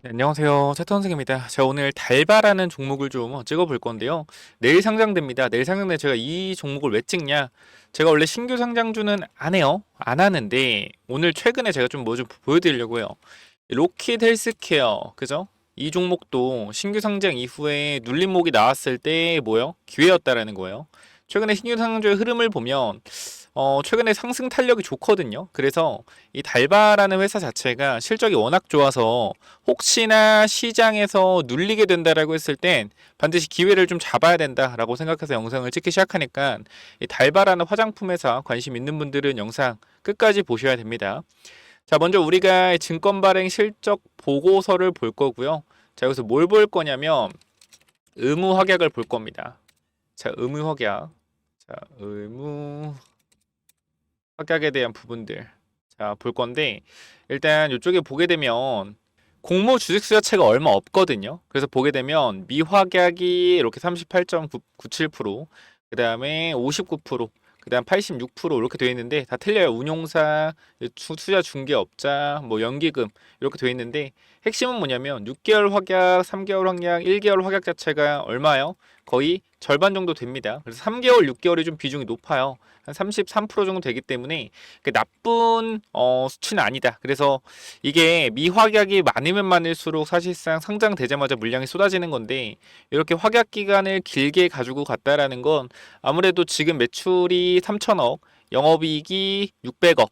네, 안녕하세요. 차태원생입니다. 제가 오늘 달바라는 종목을 좀 찍어볼 건데요. 내일 상장됩니다. 내일 상장돼 제가 이 종목을 왜 찍냐? 제가 원래 신규 상장주는 안 해요. 안 하는데 오늘 최근에 제가 좀 뭐 좀 보여드리려고 해요. 로킷 헬스케어, 그죠? 이 종목도 신규 상장 이후에 눌림목이 나왔을 때 뭐요? 기회였다라는 거예요. 최근에 신규 상장주의 흐름을 보면 최근에 상승 탄력이 좋거든요. 그래서 이 달바라는 회사 자체가 실적이 워낙 좋아서 혹시나 시장에서 눌리게 된다라고 했을 땐 반드시 기회를 좀 잡아야 된다라고 생각해서 영상을 찍기 시작하니까 이 달바라는 화장품 회사 관심 있는 분들은 영상 끝까지 보셔야 됩니다. 자, 먼저 우리가 증권 발행 실적 보고서를 볼 거고요. 자, 여기서 뭘 볼 거냐면 의무 확약을 볼 겁니다. 자, 의무 확약. 자, 의무 확약에 대한 부분들 자 볼 건데 일단 이쪽에 보게 되면 공모 주식수 자체가 얼마 없거든요. 그래서 보게 되면 미확약이 이렇게 38.97%, 그 다음에 59%, 그 다음 86% 이렇게 되어 있는데 다 틀려요. 운용사, 투자 중개업자, 뭐 연기금 이렇게 되어 있는데 핵심은 뭐냐면 6개월 확약, 3개월 확약, 1개월 확약 자체가 얼마요? 거의 절반 정도 됩니다. 그래서 3개월, 6개월이 좀 비중이 높아요. 한 33% 정도 되기 때문에 나쁜 수치는 아니다. 그래서 이게 미확약이 많으면 많을수록 사실상 상장되자마자 물량이 쏟아지는 건데 이렇게 확약 기간을 길게 가지고 갔다라는 건 아무래도 지금 매출이 3천억, 영업이익이 600억,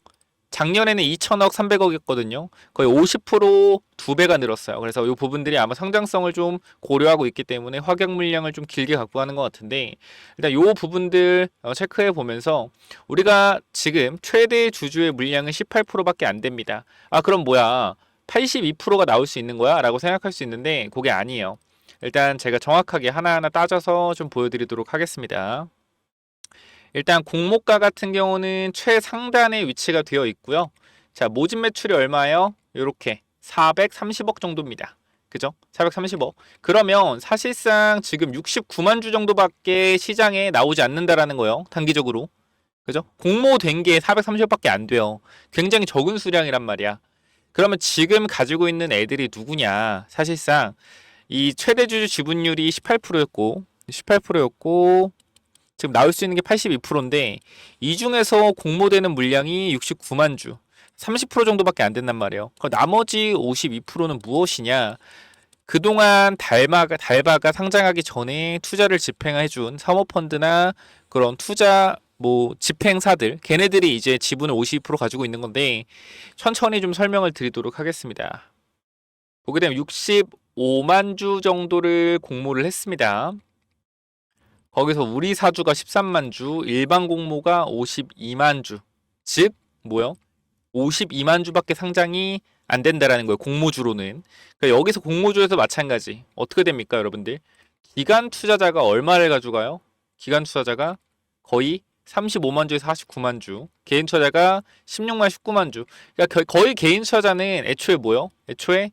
작년에는 2천억, 300억이었거든요. 거의 50% 2배가 늘었어요. 그래서 이 부분들이 아마 성장성을 좀 고려하고 있기 때문에 확약 물량을 좀 길게 갖고 가는 것 같은데 일단 이 부분들 체크해 보면서 우리가 지금 최대 주주의 물량은 18%밖에 안 됩니다. 아, 그럼 뭐야? 82%가 나올 수 있는 거야? 라고 생각할 수 있는데 그게 아니에요. 일단 제가 정확하게 하나하나 따져서 좀 보여드리도록 하겠습니다. 일단 공모가 같은 경우는 최상단에 위치가 되어 있고요. 자, 모집 매출이 얼마예요? 이렇게 430억 정도입니다. 그죠? 430억. 그러면 사실상 지금 69만 주 정도밖에 시장에 나오지 않는다라는 거예요. 단기적으로. 그죠? 공모된 게 430억밖에 안 돼요. 굉장히 적은 수량이란 말이야. 그러면 지금 가지고 있는 애들이 누구냐? 사실상 이 최대 주주 지분율이 18%였고 18%였고 지금 나올 수 있는 게 82%인데 이 중에서 공모되는 물량이 69만 주, 30% 정도밖에 안 된단 말이에요. 그럼 나머지 52%는 무엇이냐? 그동안 달바가 상장하기 전에 투자를 집행해준 사모펀드나 그런 투자 뭐 집행사들, 걔네들이 이제 지분을 52% 가지고 있는 건데 천천히 좀 설명을 드리도록 하겠습니다. 보게 되면 65만 주 정도를 공모를 했습니다. 거기서 우리 사주가 13만 주, 일반 공모가 52만 주. 즉, 뭐요? 52만 주밖에 상장이 안 된다라는 거예요. 공모주로는. 그러니까 여기서 공모주에서 마찬가지. 어떻게 됩니까, 여러분들? 기관 투자자가 얼마를 가져가요? 기관 투자자가 거의 35만 주에서 49만 주. 개인 투자자가 16만 19만 주. 그러니까 거의 개인 투자자는 애초에 뭐요? 애초에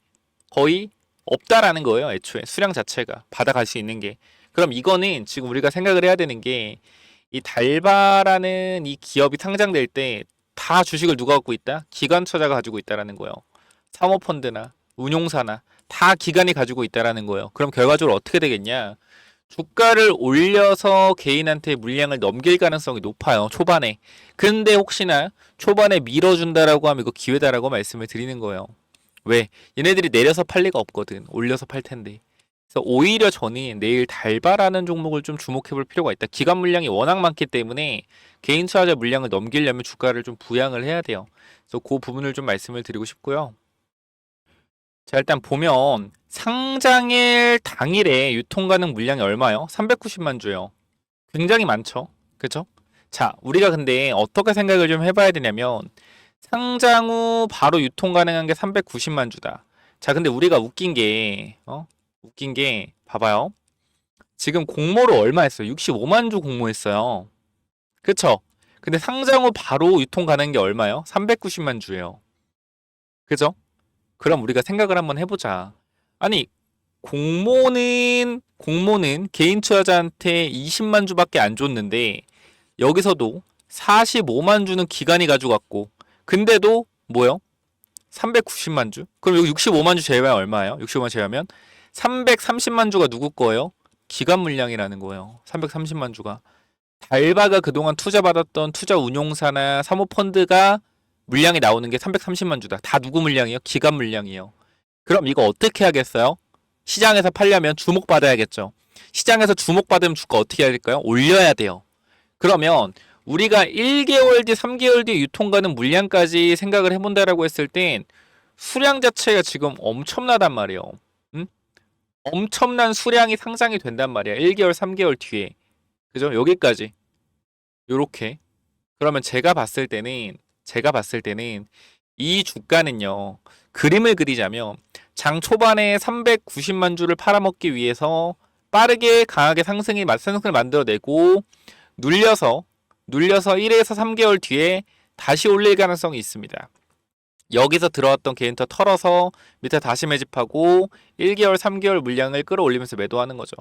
거의 없다라는 거예요. 애초에 수량 자체가 받아갈 수 있는 게. 그럼 이거는 지금 우리가 생각을 해야 되는 게 이 달바라는 이 기업이 상장될 때 다 주식을 누가 갖고 있다? 기관 투자가 가지고 있다라는 거예요. 사모펀드나 운용사나 다 기관이 가지고 있다라는 거예요. 그럼 결과적으로 어떻게 되겠냐? 주가를 올려서 개인한테 물량을 넘길 가능성이 높아요. 초반에. 근데 혹시나 초반에 밀어준다라고 하면 이거 기회다라고 말씀을 드리는 거예요. 왜? 얘네들이 내려서 팔 리가 없거든. 올려서 팔 텐데. 그래서 오히려 저는 내일 달바라는 종목을 좀 주목해 볼 필요가 있다. 기관 물량이 워낙 많기 때문에 개인 투자자 물량을 넘기려면 주가를 좀 부양을 해야 돼요. 그래서 그 부분을 좀 말씀을 드리고 싶고요. 자, 일단 보면 상장일 당일에 유통 가능 물량이 얼마요? 390만 주요. 굉장히 많죠. 그죠? 자, 우리가 근데 어떻게 생각을 좀 해봐야 되냐면 상장 후 바로 유통 가능한 게 390만 주다. 자, 근데 우리가 웃긴 게 봐봐요. 지금 공모를 얼마 했어요? 65만 주 공모했어요. 그쵸? 근데 상장 후 바로 유통 가능한 게 얼마요? 390만 주예요. 그죠? 그럼 우리가 생각을 한번 해보자. 아니, 공모는 개인 투자자한테 20만 주밖에 안 줬는데 여기서도 45만 주는 기관이 가져갔고 근데도 뭐요? 390만 주? 그럼 여기 65만 주 제외하면 얼마예요? 65만 제외하면 330만 주가 누구 거예요? 기관 물량이라는 거예요. 330만 주가. 달바가 그동안 투자받았던 투자 운용사나 사모펀드가 물량이 나오는 게 330만 주다. 다 누구 물량이에요? 기관 물량이에요. 그럼 이거 어떻게 하겠어요? 시장에서 팔려면 주목받아야겠죠. 시장에서 주목받으면 주가 어떻게 해야 될까요? 올려야 돼요. 그러면 우리가 1개월 뒤, 3개월 뒤 유통가는 물량까지 생각을 해본다라고 했을 땐 수량 자체가 지금 엄청나단 말이에요. 응? 엄청난 수량이 상장이 된단 말이야. 1개월, 3개월 뒤에. 그죠? 여기까지. 요렇게. 그러면 제가 봤을 때는 이 주가는요. 그림을 그리자면 장 초반에 390만 주를 팔아먹기 위해서 빠르게 강하게 상승을 만들어내고 눌려서 1에서 3개월 뒤에 다시 올릴 가능성이 있습니다. 여기서 들어왔던 게인터 털어서 밑에 다시 매집하고 1개월, 3개월 물량을 끌어올리면서 매도하는 거죠.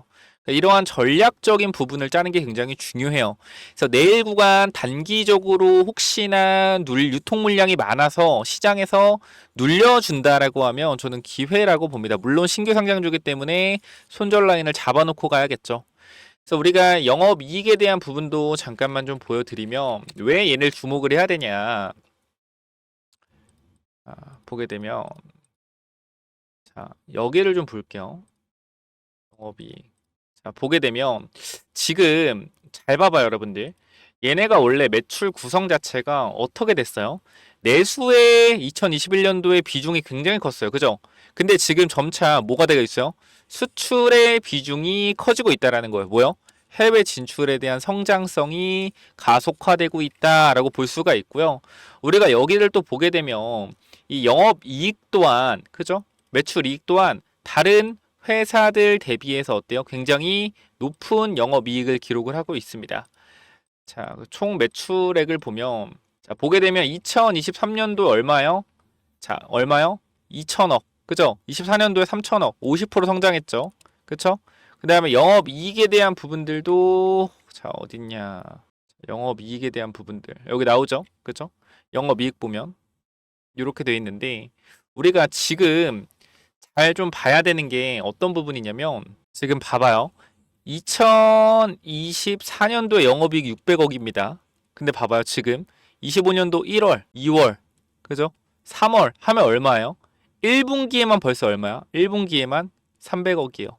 이러한 전략적인 부분을 짜는 게 굉장히 중요해요. 그래서 내일 구간 단기적으로 혹시나 유통 물량이 많아서 시장에서 눌려준다라고 하면 저는 기회라고 봅니다. 물론 신규 상장주기 때문에 손절 라인을 잡아놓고 가야겠죠. 그래서 우리가 영업이익에 대한 부분도 잠깐만 좀 보여드리면 왜 얘를 주목을 해야 되냐. 보게 되면 자 여기를 좀 볼게요. 영업이익. 자 보게 되면 지금 잘 봐봐요 여러분들. 얘네가 원래 매출 구성 자체가 어떻게 됐어요? 내수의 2021년도에 비중이 굉장히 컸어요. 그죠? 근데 지금 점차 뭐가 되고 있어요? 수출의 비중이 커지고 있다라는 거예요. 뭐요? 해외 진출에 대한 성장성이 가속화되고 있다라고 볼 수가 있고요. 우리가 여기를 또 보게 되면 이 영업이익 또한 그죠? 매출이익 또한 다른 회사들 대비해서 어때요? 굉장히 높은 영업이익을 기록을 하고 있습니다. 자, 총 매출액을 보면 자, 보게 되면 2023년도 얼마요? 자, 얼마요? 2천억. 그죠? 24년도에 3천억. 50% 성장했죠. 그쵸? 그 다음에 영업이익에 대한 부분들도 자, 어딨냐. 영업이익에 대한 부분들. 여기 나오죠? 그쵸? 영업이익 보면 이렇게 되어 있는데 우리가 지금 잘 좀 봐야 되는 게 어떤 부분이냐면 지금 봐봐요. 2024년도에 영업이익 600억입니다. 근데 봐봐요. 지금 25년도 1월, 2월, 그죠? 3월 하면 얼마예요? 1분기에만 벌써 얼마야? 1분기에만 300억이에요.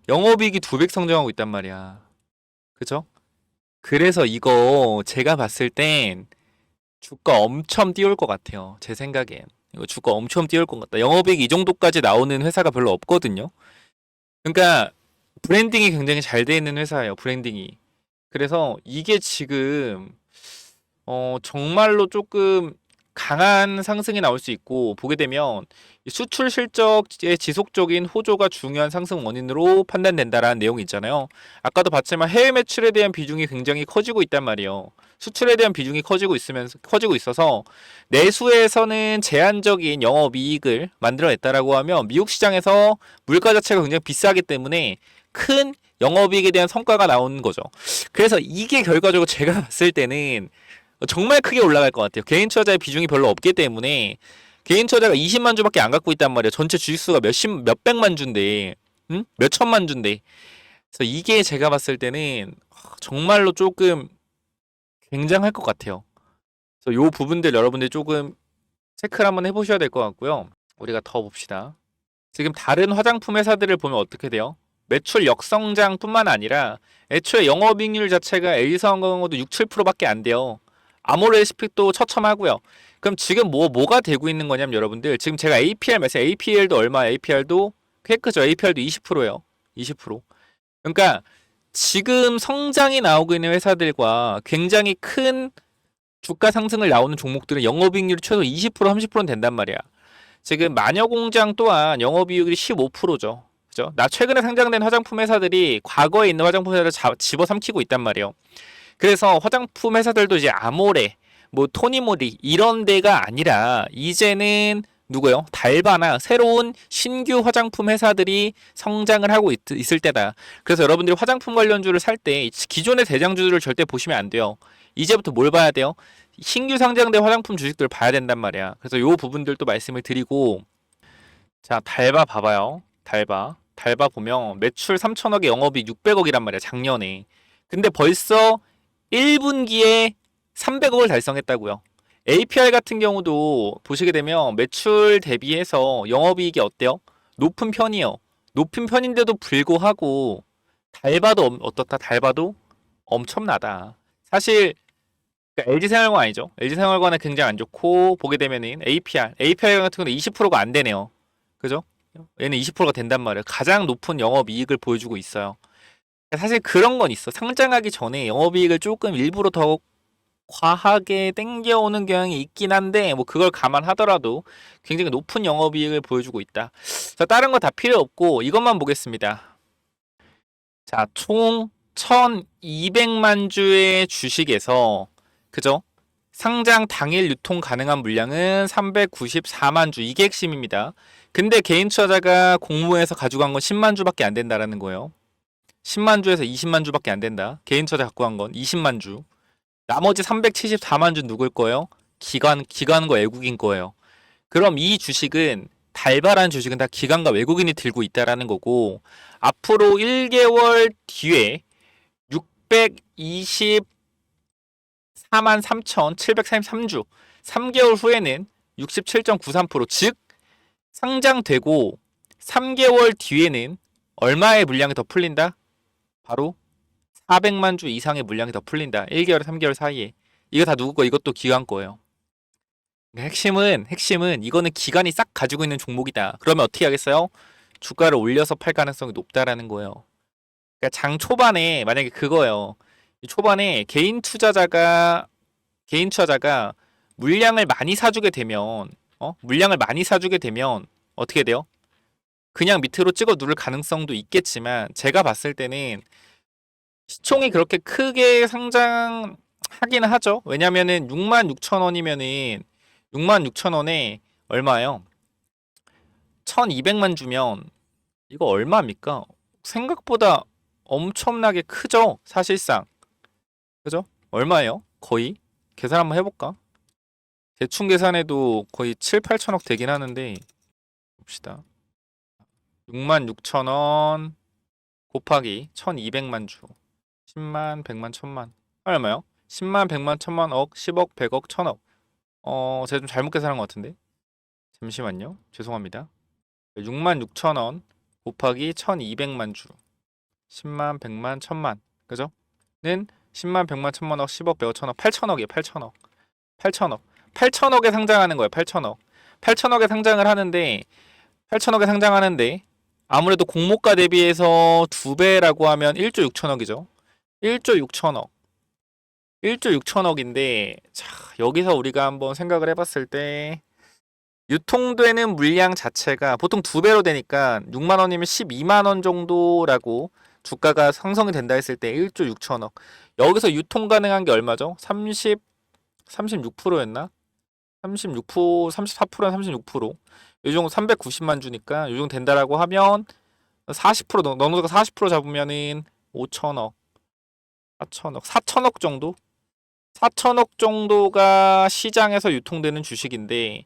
영업이익이 2배 성장하고 있단 말이야. 그죠? 그래서 이거 제가 봤을 땐 주가 엄청 띄울 것 같아요. 제 생각엔. 이거 주가 엄청 띄울 것 같다. 영업이익 이 정도까지 나오는 회사가 별로 없거든요. 그러니까 브랜딩이 굉장히 잘 돼 있는 회사예요. 브랜딩이. 그래서 이게 지금 정말로 조금 강한 상승이 나올 수 있고 보게 되면 수출 실적의 지속적인 호조가 중요한 상승 원인으로 판단된다라는 내용이 있잖아요. 아까도 봤지만 해외 매출에 대한 비중이 굉장히 커지고 있단 말이에요. 수출에 대한 비중이 커지고 있어서 내수에서는 제한적인 영업이익을 만들어냈다라고 하면 미국 시장에서 물가 자체가 굉장히 비싸기 때문에 큰 영업이익에 대한 성과가 나오는 거죠. 그래서 이게 결과적으로 제가 봤을 때는 정말 크게 올라갈 것 같아요. 개인 투자자의 비중이 별로 없기 때문에 개인 투자자가 20만 주밖에 안 갖고 있단 말이에요. 전체 주식수가 몇백만 주인데, 응? 몇천만 주인데. 그래서 이게 제가 봤을 때는 정말로 조금 굉장할 것 같아요. 그래서 요 부분들 여러분들 조금 체크를 한번 해보셔야 될 것 같고요. 우리가 더 봅시다. 지금 다른 화장품 회사들을 보면 어떻게 돼요? 매출 역성장뿐만 아니라 애초에 영업이익률 자체가 LG화학도 6, 7%밖에 안 돼요. 아모레시픽도 처참하고요. 그럼 지금 뭐가 되고 있는 거냐면 여러분들 지금 제가 APR 말씀 APR도 얼마 APR도 꽤 크죠. APR도 20%예요. 20%. 그러니까 지금 성장이 나오고 있는 회사들과 굉장히 큰 주가 상승을 나오는 종목들은 영업이익률이 최소 20% 30%는 된단 말이야. 지금 마녀공장 또한 영업이익률이 15%죠. 그죠? 나 최근에 상장된 화장품 회사들이 과거에 있는 화장품 회사를 집어삼키고 있단 말이에요. 그래서 화장품 회사들도 이제 아모레, 뭐 토니모리 이런 데가 아니라 이제는 누구요? 달바나 새로운 신규 화장품 회사들이 성장을 하고 있을 때다. 그래서 여러분들이 화장품 관련주를 살 때 기존의 대장주들을 절대 보시면 안 돼요. 이제부터 뭘 봐야 돼요? 신규 상장된 화장품 주식들을 봐야 된단 말이야. 그래서 요 부분들도 말씀을 드리고, 자, 달바 봐봐요. 달바 보면 매출 3천억에 영업이익 600억이란 말이야, 작년에. 근데 벌써 1분기에 300억을 달성했다고요. APR 같은 경우도 보시게 되면 매출 대비해서 영업이익이 어때요? 높은 편이요. 높은 편인데도 불구하고 달바도 어떻다? 달바도 엄청나다. 사실 그러니까 LG생활관 아니죠. LG생활관은 굉장히 안 좋고 보게 되면은 APR 같은 경우는 20%가 안 되네요. 그죠? 얘는 20%가 된단 말이에요. 가장 높은 영업이익을 보여주고 있어요. 사실 그런 건 있어. 상장하기 전에 영업이익을 조금 일부러 더 과하게 땡겨오는 경향이 있긴 한데 뭐 그걸 감안하더라도 굉장히 높은 영업이익을 보여주고 있다. 자, 다른 거 다 필요 없고 이것만 보겠습니다. 자, 총 1200만 주의 주식에서 그죠? 상장 당일 유통 가능한 물량은 394만 주. 이게 핵심입니다. 근데 개인 투자자가 공모해서 가져간 건 10만 주밖에 안 된다라는 거예요. 10만 주에서 20만 주밖에 안 된다. 개인 투자자 갖고 간 건 20만 주. 나머지 374만 주 누굴 거예요? 기관과 외국인 거예요. 그럼 이 주식은 달바라는 주식은 다 기관과 외국인이 들고 있다라는 거고 앞으로 1개월 뒤에 624만 3,733주 3개월 후에는 67.93%, 즉 상장되고 3개월 뒤에는 얼마의 물량이 더 풀린다? 바로 400만 주 이상의 물량이 더 풀린다. 1개월, 3개월 사이에. 이거 다 누구 거? 이것도 기관 거예요. 핵심은 이거는 기관이 싹 가지고 있는 종목이다. 그러면 어떻게 하겠어요? 주가를 올려서 팔 가능성이 높다라는 거예요. 그러니까 장 초반에 만약에 그거예요. 초반에 개인 투자자가 물량을 많이 사주게 되면 어떻게 돼요? 그냥 밑으로 찍어 누를 가능성도 있겠지만 제가 봤을 때는 시총이 그렇게 크게 상장하기는 하죠. 왜냐면은 66,000원이면은 66,000원에 얼마예요? 1200만 주면 이거 얼마입니까? 생각보다 엄청나게 크죠? 사실상. 그죠? 얼마예요? 거의? 계산 한번 해볼까? 대충 계산해도 거의 7, 8천억 되긴 하는데 봅시다. 66,000원 곱하기 1200만 주 10만, 100만, 1000만 얼마요? 10만, 100만, 1000만, 억, 10억, 100억, 1000억. 제가 좀 잘못 계산한 것 같은데 잠시만요. 죄송합니다. 66,000원 곱하기 1200만 주 10만, 100만, 1000만 그죠? 는 10만, 100만, 1000만, 억, 10억, 100억, 1000억 8천억이에요. 8천억 8천억에 상장하는 거예요. 8천억에 상장을 하는데 8천억에 상장하는데 아무래도 공모가 대비해서 2배라고 하면 1조 6천억이죠. 1조 6천억 1조 6천억인데 자, 여기서 우리가 한번 생각을 해봤을 때 유통되는 물량 자체가 보통 2배로 되니까 6만원이면 12만원 정도라고 주가가 상승이 된다 했을 때 1조 6천억 여기서 유통 가능한 게 얼마죠? 36%였나? 36%, 34%나 36%. 요 정도 390만 주니까 요 정도 된다라고 하면 40% 너너가 40% 잡으면은 5천억, 4천억 정도? 4천억 정도가 시장에서 유통되는 주식인데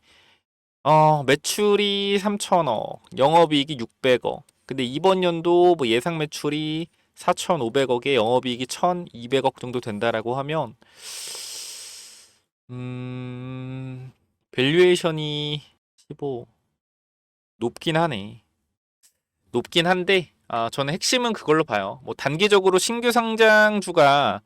매출이 3천억, 영업이익이 600억. 근데 이번 연도 뭐 예상 매출이 4,500억에 영업이익이 1,200억 정도 된다라고 하면 밸류에이션이 15 높긴 하네. 높긴 한데 저는 핵심은 그걸로 봐요. 뭐 단기적으로 신규 상장주가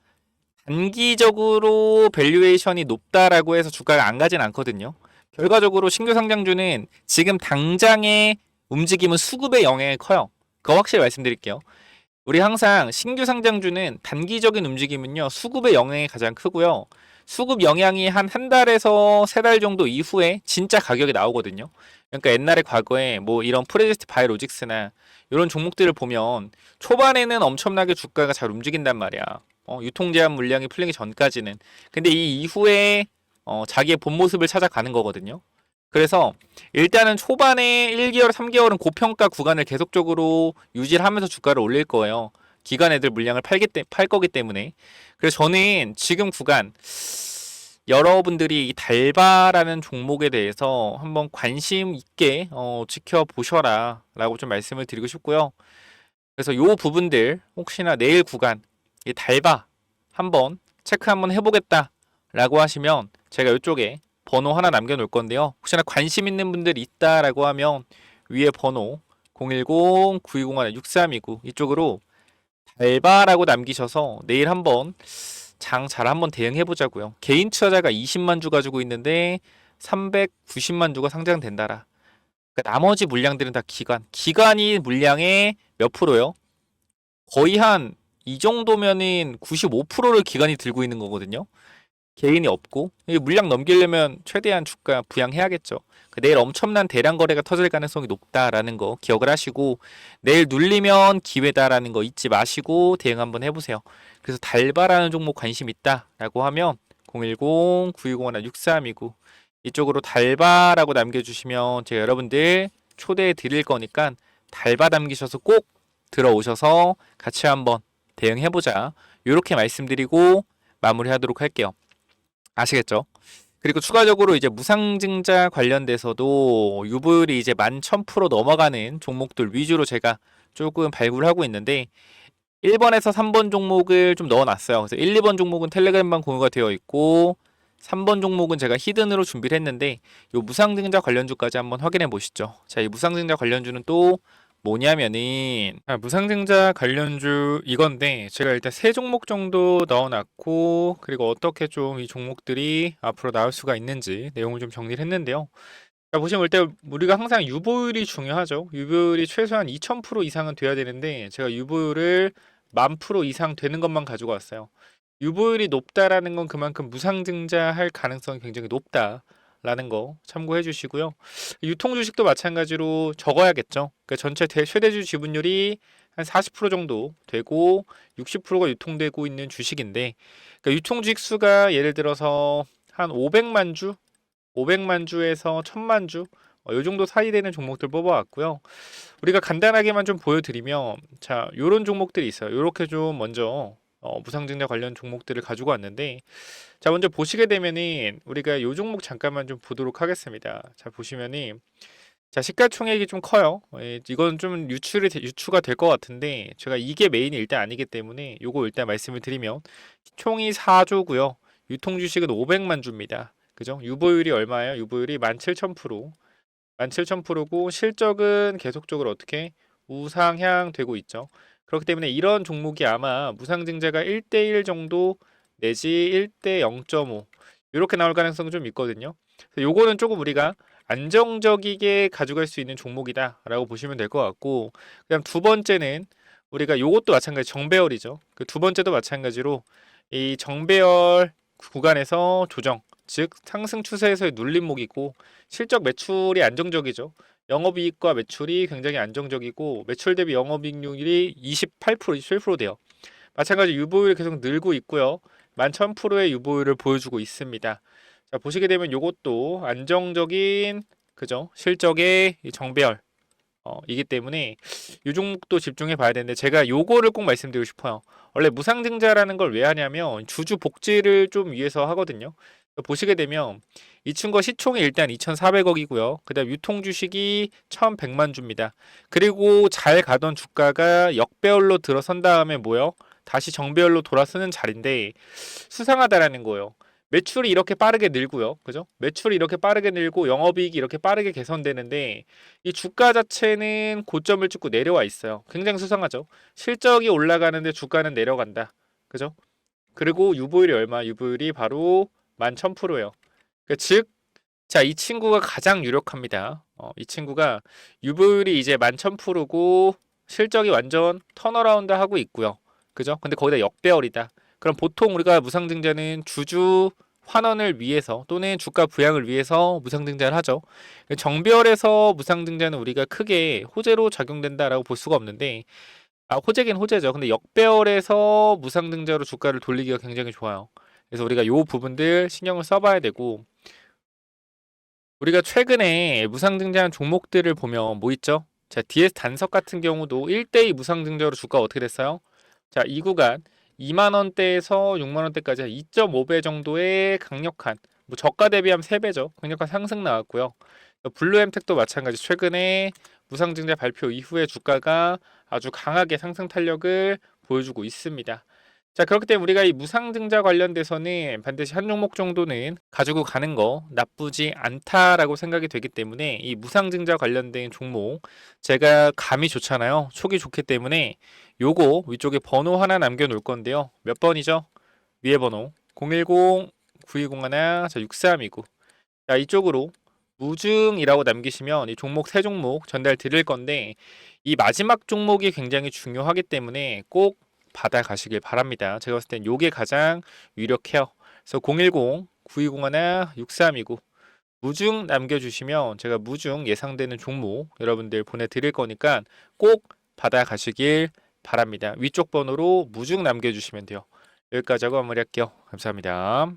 단기적으로 밸류에이션이 높다라고 해서 주가가 안 가진 않거든요. 결과적으로 신규 상장주는 지금 당장의 움직임은 수급의 영향이 커요. 그거 확실히 말씀드릴게요. 우리 항상 신규 상장주는 단기적인 움직임은요 수급의 영향이 가장 크고요. 수급 영향이 한 달에서 3달 정도 이후에 진짜 가격이 나오거든요. 그러니까 옛날에 과거에 뭐 이런 프레지스트 바이오로직스나 이런 종목들을 보면 초반에는 엄청나게 주가가 잘 움직인단 말이야. 유통 제한 물량이 풀리기 전까지는. 근데 이 이후에 자기의 본 모습을 찾아가는 거거든요. 그래서 일단은 초반에 1개월, 3개월은 고평가 구간을 계속적으로 유지를 하면서 주가를 올릴 거예요. 기관 애들 물량을 팔 거기 때문에. 그래서 저는 지금 구간 여러분들이 이 달바라는 종목에 대해서 한번 관심 있게 지켜보셔라 라고 좀 말씀을 드리고 싶고요. 그래서 요 부분들 혹시나 내일 구간 이 달바 한번 체크 한번 해보겠다 라고 하시면 제가 이쪽에 번호 하나 남겨놓을 건데요. 혹시나 관심 있는 분들이 있다라고 하면 위에 번호 010-9201-6329 이쪽으로 달바라고 남기셔서 내일 한번 장 잘 한번 대응해 보자고요. 개인 투자자가 20만 주 가지고 있는데 390만 주가 상장된다라. 그러니까 나머지 물량들은 다 기관이 물량의 몇 프로요? 거의 한 이 정도면은 95%를 기관이 들고 있는 거거든요. 개인이 없고 물량 넘기려면 최대한 주가 부양해야겠죠. 내일 엄청난 대량 거래가 터질 가능성이 높다라는 거 기억을 하시고 내일 눌리면 기회다라는 거 잊지 마시고 대응 한번 해보세요. 그래서 달바라는 종목 관심 있다라고 하면 010-9201-6329 이쪽으로 달바라고 남겨주시면 제가 여러분들 초대해 드릴 거니까 달바 남기셔서 꼭 들어오셔서 같이 한번 대응해보자. 이렇게 말씀드리고 마무리하도록 할게요. 아시겠죠? 그리고 추가적으로 이제 무상증자 관련돼서도 유보율이 이제 11,000% 넘어가는 종목들 위주로 제가 조금 발굴하고 있는데 1번에서 3번 종목을 좀 넣어놨어요. 그래서 1, 2번 종목은 텔레그램방 공유가 되어 있고 3번 종목은 제가 히든으로 준비를 했는데 이 무상증자 관련주까지 한번 확인해 보시죠. 자, 이 무상증자 관련주는 또 뭐냐면은 무상증자 관련주 이건데 제가 일단 세 종목 정도 넣어놨고 그리고 어떻게 좀 이 종목들이 앞으로 나올 수가 있는지 내용을 좀 정리를 했는데요. 자, 보시면 일단 우리가 항상 유보율이 중요하죠. 유보율이 최소한 2000% 이상은 돼야 되는데 제가 유보율을 10,000% 이상 되는 것만 가지고 왔어요. 유보율이 높다라는 건 그만큼 무상증자할 가능성이 굉장히 높다라는 거 참고해 주시고요. 유통 주식도 마찬가지로 적어야겠죠. 그러니까 전체 최대주 지분율이 한 40% 정도 되고 60%가 유통되고 있는 주식인데 그러니까 유통 주식 수가 예를 들어서 한 500만 주, 500만 주에서 1000만 주, 이 정도 사이 되는 종목들 뽑아왔고요. 우리가 간단하게만 좀 보여드리면, 자, 요런 종목들이 있어요. 요렇게 좀 먼저 무상증자 관련 종목들을 가지고 왔는데, 자, 먼저 보시게 되면은 우리가 요 종목 잠깐만 좀 보도록 하겠습니다. 자, 보시면은 자, 시가총액이 좀 커요. 이건 좀 유추가 될 것 같은데 제가 이게 메인이 일단 아니기 때문에 요거 일단 말씀을 드리면 총이 4조고요. 유통주식은 500만 주입니다. 그죠? 유보율이 얼마예요? 유보율이 17,000%. 17,000%고 실적은 계속적으로 어떻게 우상향 되고 있죠. 그렇기 때문에 이런 종목이 아마 무상증자가 1대1 정도 내지 1대 0.5 이렇게 나올 가능성은 좀 있거든요. 요거는 조금 우리가 안정적이게 가져갈 수 있는 종목이다라고 보시면 될 것 같고 그다음 두 번째는 우리가 요것도 마찬가지 정배열이죠. 그 두 번째도 마찬가지로 이 정배열 구간에서 조정 즉 상승 추세에서의 눌림목이고 실적 매출이 안정적이죠. 영업이익과 매출이 굉장히 안정적이고 매출 대비 영업이익률이 28%, 27% 돼요. 마찬가지 유보율이 계속 늘고 있고요. 11,000%의 유보율을 보여주고 있습니다. 자, 보시게 되면 이것도 안정적인 그죠? 실적의 정배열 이기 때문에 이 종목도 집중해 봐야 되는데 제가 요거를 꼭 말씀드리고 싶어요. 원래 무상증자라는 걸 왜 하냐면 주주 복지를 좀 위해서 하거든요. 보시게 되면 이 친구가 시총이 일단 2,400억이고요. 그 다음 유통 주식이 1,100만 주입니다. 그리고 잘 가던 주가가 역배열로 들어선 다음에 뭐요? 다시 정배열로 돌아서는 자리인데 수상하다라는 거예요. 매출이 이렇게 빠르게 늘고요. 그죠? 매출이 이렇게 빠르게 늘고 영업이익이 이렇게 빠르게 개선되는데 이 주가 자체는 고점을 찍고 내려와 있어요. 굉장히 수상하죠. 실적이 올라가는데 주가는 내려간다. 그죠? 그리고 유보율이 얼마? 유보율이 바로 11,000%예요. 즉, 자, 이 친구가 가장 유력합니다. 이 친구가 유보율이 이제 11,000%고 실적이 완전 턴어라운드 하고 있고요. 그죠? 근데 거기다 역배열이다. 그럼 보통 우리가 무상증자는 주주 환원을 위해서 또는 주가 부양을 위해서 무상증자를 하죠. 정배열에서 무상증자는 우리가 크게 호재로 작용된다라고 볼 수가 없는데 호재긴 호재죠. 근데 역배열에서 무상증자로 주가를 돌리기가 굉장히 좋아요. 그래서 우리가 요 부분들 신경을 써봐야 되고 우리가 최근에 무상증자한 종목들을 보면 뭐 있죠? 자, DS 단석 같은 경우도 1대2 무상증자로 주가가 어떻게 됐어요? 자, 이 구간 2만 원대에서 6만 원대까지 한 2.5배 정도의 강력한, 뭐 저가 대비하면 3배죠. 강력한 상승 나왔고요. 블루엠텍도 마찬가지 최근에 무상증자 발표 이후에 주가가 아주 강하게 상승 탄력을 보여주고 있습니다. 자, 그렇기 때문에 우리가 이 무상증자 관련돼서는 반드시 한 종목 정도는 가지고 가는 거 나쁘지 않다라고 생각이 되기 때문에 이 무상증자 관련된 종목 제가 감이 좋잖아요. 촉이 좋기 때문에 요거 위쪽에 번호 하나 남겨 놓을 건데요. 몇 번이죠? 위에 번호 010-9201-6329. 자, 이쪽으로 무증이라고 남기시면 이 종목 세 종목 전달 드릴 건데 이 마지막 종목이 굉장히 중요하기 때문에 꼭 받아가시길 바랍니다. 제가 봤을 땐 요게 가장 유력해요. 그래서 010-9201-6329 무증 남겨주시면 제가 무증 예상되는 종목 여러분들 보내드릴 거니까 꼭 받아가시길 바랍니다. 위쪽 번호로 무증 남겨주시면 돼요. 여기까지 하고 마무리할게요. 감사합니다.